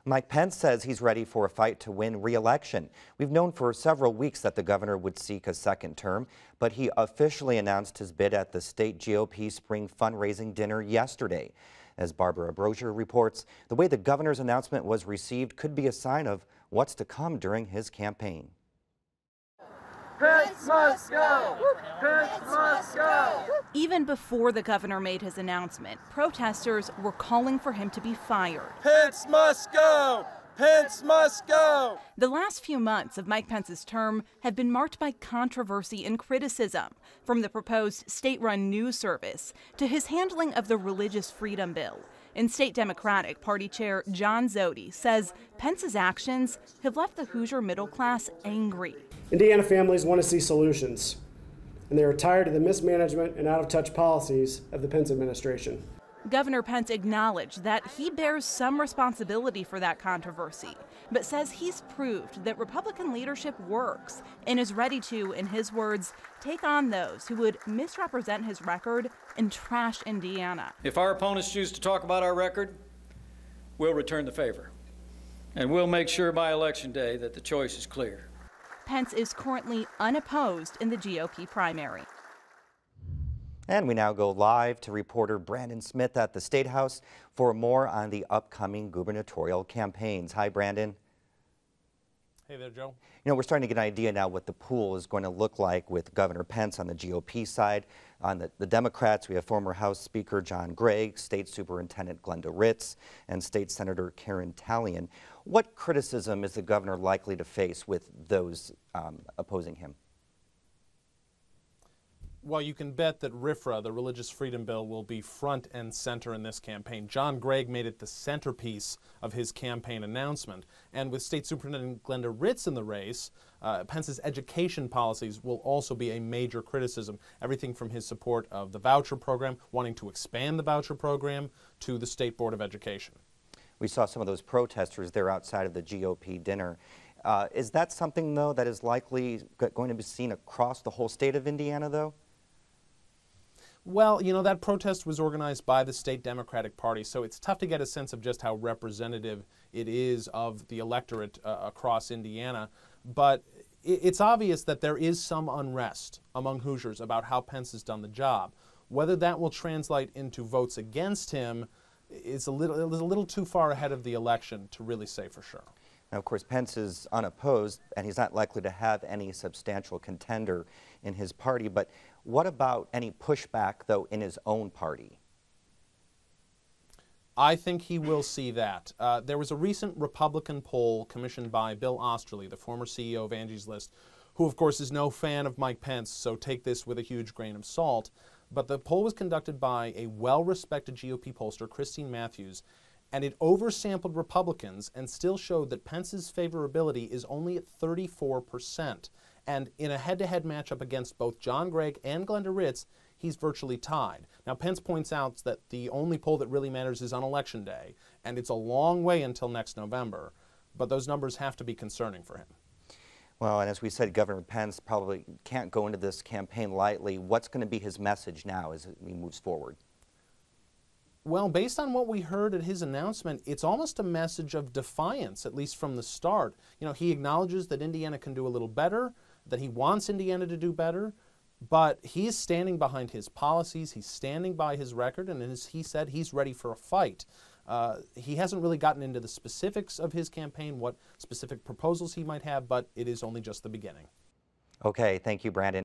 Mike Pence says he's ready for a fight to win re-election. We've known for several weeks that the governor would seek a second term, but he officially announced his bid at the state GOP spring fundraising dinner yesterday. As Barbara Brozier reports, the way the governor's announcement was received could be a sign of what's to come during his campaign. Pence must go! Pence must go! Even before the governor made his announcement, protesters were calling for him to be fired. Pence must go! Pence must go! The last few months of Mike Pence's term have been marked by controversy and criticism, from the proposed state-run news service to his handling of the religious freedom bill. And State Democratic Party Chair John Zodi says Pence's actions have left the Hoosier middle class angry. Indiana families want to see solutions, and they are tired of the mismanagement and out-of-touch policies of the Pence administration. Governor Pence acknowledged that he bears some responsibility for that controversy, but says he's proved that Republican leadership works and is ready to, in his words, take on those who would misrepresent his record and trash Indiana. If our opponents choose to talk about our record, we'll return the favor, and we'll make sure by Election Day that the choice is clear. Pence is currently unopposed in the GOP primary. And we now go live to reporter Brandon Smith at the State House for more on the upcoming gubernatorial campaigns. Hi, Brandon. Hey there, Joe. You know, we're starting to get an idea now what the pool is going to look like with Governor Pence on the GOP side. On the Democrats, we have former House Speaker John Gregg, State Superintendent Glenda Ritz, and State Senator Karen Talion. What criticism is the governor likely to face with those opposing him? Well, you can bet that RFRA, the Religious Freedom Bill, will be front and center in this campaign. John Gregg made it the centerpiece of his campaign announcement. And with State Superintendent Glenda Ritz in the race, Pence's education policies will also be a major criticism. Everything from his support of the voucher program, wanting to expand the voucher program, to the State Board of Education. We saw some of those protesters there outside of the GOP dinner. Is that something, though, that is likely going to be seen across the whole state of Indiana, though? Well, you know, that protest was organized by the State Democratic Party, so it's tough to get a sense of just how representative it is of the electorate across Indiana. But it's obvious that there is some unrest among Hoosiers about how Pence has done the job. Whether that will translate into votes against him is a little too far ahead of the election to really say for sure. Now, of course, Pence is unopposed, and he's not likely to have any substantial contender in his party. But what about any pushback, though, in his own party? I think he will see that. There was a recent Republican poll commissioned by Bill Osterly, the former CEO of Angie's List, who, of course, is no fan of Mike Pence, so take this with a huge grain of salt. But the poll was conducted by a well-respected GOP pollster, Christine Matthews, and it oversampled Republicans and still showed that Pence's favorability is only at 34%. And in a head-to-head matchup against both John Gregg and Glenda Ritz, he's virtually tied. Now, Pence points out that the only poll that really matters is on Election Day, and it's a long way until next November, but those numbers have to be concerning for him. Well, and as we said, Governor Pence probably can't go into this campaign lightly. What's going to be his message now as he moves forward? Well, based on what we heard at his announcement, it's almost a message of defiance, at least from the start. You know, he acknowledges that Indiana can do a little better, that he wants Indiana to do better, but he's standing behind his policies, he's standing by his record, and as he said, he's ready for a fight. He hasn't really gotten into the specifics of his campaign, what specific proposals he might have, but it is only just the beginning. Okay, thank you, Brandon.